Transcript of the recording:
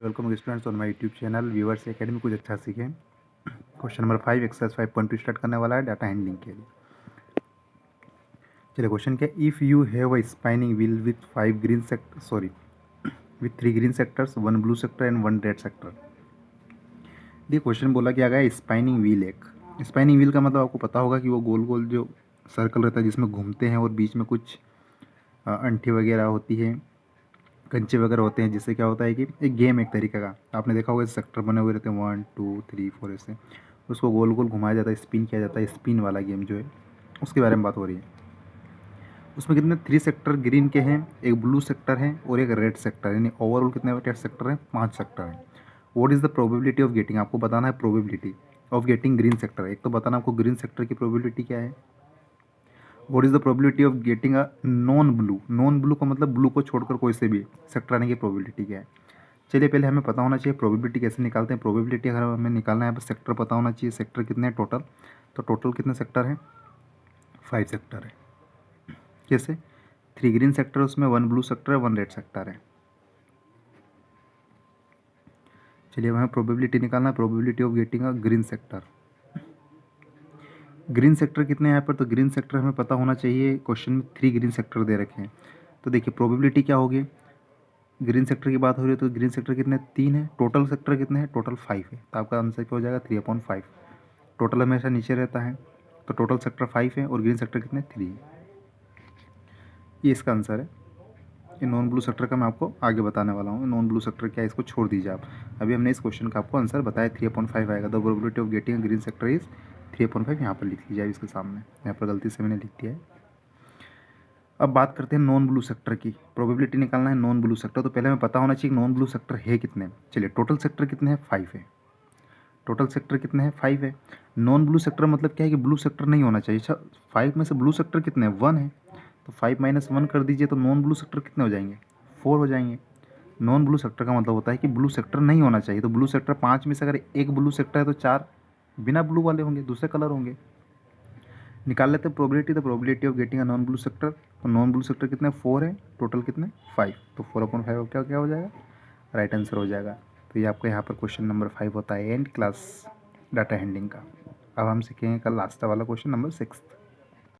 Welcome students on my YouTube channel viewers academy. कुछ अच्छा सीखें। क्वेश्चन नंबर 5 एक्सरसाइज 5.2 स्टार्ट करने वाला है डाटा हैंडलिंग के लिए। चलिए क्वेश्चन क्या, if you have a spinning wheel with 5 green sector with 3 green sectors 1 blue sector and 1 red sector. ये क्वेश्चन बोला कि आ गया स्पाइनिंग व्हील। एक स्पाइनिंग व्हील का मतलब आपको पता होगा कि वो गोल गोल जो सर्कल रहता है जिसमें घूमते हैं और बीच में कुछ अंठी वगैरह होती है, कंचे वगैरह होते हैं, जिससे क्या होता है कि एक गेम एक तरीके का आपने देखा होगा, सेक्टर बने हुए रहते हैं 1 2 3 4 ऐसे, उसको गोल गोल घुमाया जाता है, स्पिन किया जाता है। स्पिन वाला गेम जो है उसके बारे में बात हो रही है। उसमें कितने 3 सेक्टर ग्रीन के हैं, एक ब्लू सेक्टर है और एक रेड सेक्टर है, यानी ओवरऑल कितने सेक्टर हैं? 5 सेक्टर हैं। What is the probability of getting, आपको बताना है probability of getting green sector. एक तो बताना आपको ग्रीन सेक्टर की प्रोबेबिलिटी क्या है। What is the probability of getting a non blue. Non blue का मतलब ब्लू को छोड़कर कोई से भी सेक्टर आने की प्रोबेबिलिटी क्या है। चलिए पहले हमें पता होना चाहिए प्रोबेबिलिटी कैसे निकालते हैं। प्रोबेबिलिटी अगर हमें निकालना है तो सेक्टर पता होना चाहिए, सेक्टर कितने हैं टोटल। तो टोटल कितने सेक्टर हैं? 5 सेक्टर है। कैसे? 3 ग्रीन सेक्टर, उसमें 1 ब्लू सेक्टर है, 1 रेड सेक्टर है। चलिए अब हमें प्रोबेबिलिटी निकालना है, probability of getting a green sector. Green sector कितने हैं यहाँ पर? तो ग्रीन सेक्टर हमें पता होना चाहिए, क्वेश्चन में 3 ग्रीन सेक्टर दे रखे हैं। तो देखिए प्रोबेबिलिटी क्या होगी, ग्रीन सेक्टर की बात हो रही है तो ग्रीन सेक्टर कितने? 3 है। टोटल सेक्टर कितने हैं? टोटल 5 है। तो आपका आंसर क्या हो जाएगा? 3/5। टोटल हमेशा नीचे रहता है, तो टोटल सेक्टर 5 है और ग्रीन सेक्टर कितने? 3 है। ये इसका आंसर है। ये नॉन ब्लू सेक्टर का मैं आपको आगे बताने वाला हूँ। नॉन ब्लू सेक्टर क्या है, इसको छोड़ दीजिए आप। अभी हमने इस क्वेश्चन का आपको आंसर बताया, 3/5 आएगा। The probability of getting green sector is 3/5। यहाँ पर लिख लीजिए आप इसके सामने, यहाँ पर गलती से मैंने लिख दिया है। अब बात करते हैं नॉन ब्लू सेक्टर की। प्रोबेबिलिटी निकालना है नॉन ब्लू सेक्टर, तो पहले हमें पता होना चाहिए नॉन ब्लू सेक्टर है कितने। चलिए टोटल सेक्टर कितने हैं? 5 है। टोटल सेक्टर कितने हैं? 5 है। नॉन ब्लू सेक्टर मतलब क्या है कि ब्लू सेक्टर नहीं होना चाहिए। अच्छा 5 में से ब्लू सेक्टर कितने हैं? 1 है। तो 5 - 1 कर दीजिए, तो नॉन ब्लू सेक्टर कितने हो जाएंगे? 4 हो जाएंगे। नॉन ब्लू सेक्टर का मतलब होता है कि ब्लू सेक्टर नहीं होना चाहिए। तो ब्लू सेक्टर 5 में से अगर एक ब्लू सेक्टर है तो 4 बिना ब्लू वाले होंगे, दूसरे कलर होंगे। निकाल लेते हैं probability, the probability of getting a non blue sector. तो नॉन ब्लू सेक्टर कितने? 4 है। टोटल कितने? 5। तो 4/5 क्या क्या हो जाएगा? राइट आंसर हो जाएगा। तो ये आपका यहाँ पर क्वेश्चन नंबर 5 होता है एंड क्लास डाटा हैंडलिंग का। अब हम सीखेंगे कल लास्ट वाला क्वेश्चन नंबर 6।